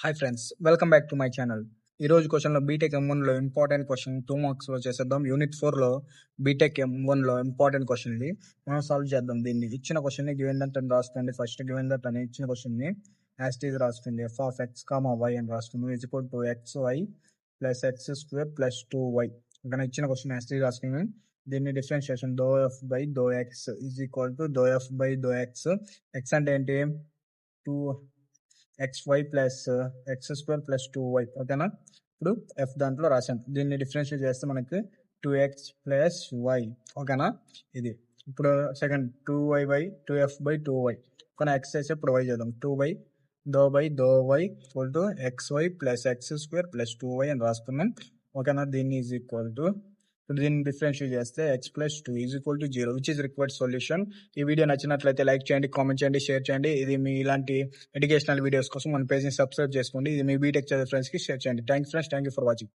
Hi friends, welcome back to my channel. ఈ రోజు క్వశ్చన్లో బీటెక్ M1లో ఇంపార్టెంట్ క్వశ్చన్ 2 మార్క్స్లో చేసేద్దాం. యూనిట్ 4లో బీటెక్ M1లో ఇంపార్టెంట్ క్వశ్చన్ ఇది. మనం సాల్వ్ చేద్దాం దీన్ని. ఇచ్చిన క్వశ్చన్ని గివెన్ దట్ అని రాసుకోండి. ఫస్ట్ గివెన్ దట్ అని ఇచ్చిన క్వశ్చన్ని యాజ్ ఇట్ ఈజ్ రాసుకోండి. f of x, y అని రాసుకుని is equal to xy plus X square plus 2y. ఇక్కడ ఇచ్చిన క్వశ్చన్ యాజ్ ఇట్ ఈజ్ రాసుకుని దీన్ని differentiation do F by do X is equal to do F by do X. X అంటే ఏంటి? 2xy plus X square plus 2y. ఓకేనా? ఇప్పుడు F దాంట్లో రాశాను. దీన్ని డిఫరెన్షియేట్ చేస్తే మనకి 2x ప్లస్ వై. ఓకేనా? ఇది ఇప్పుడు second 2y by 2f by 2y. ఓకేనా? ఎక్స్ చేసి ఇప్పుడు వై చేద్దాం. 2y by do Y equal to xy plus X square plus 2y అని రాసుకున్నాం. ఓకేనా? దీన్ని ఈజ్ ఈక్వల్ టు ఇప్పుడు దీన్ని డిఫరెన్షియేట్ చేస్తే x plus 2 is equal to 0 which is required solution. ఈ వీడియో నచ్చినట్లయితే లైక్ చేయండి, కామెంట్ చేయండి, షేర్ చేయండి. ఇది మీ ఇలాంటి ఎడ్యుకేషనల్ వీడియోస్ కోసం మన పేజ్ని సబ్స్క్రైబ్ చేసుకోండి. ఇది మీ బీటెక్ చదివే ఫ్రెండ్స్కి షేర్ చేయండి. Thank you friends, thank you for watching.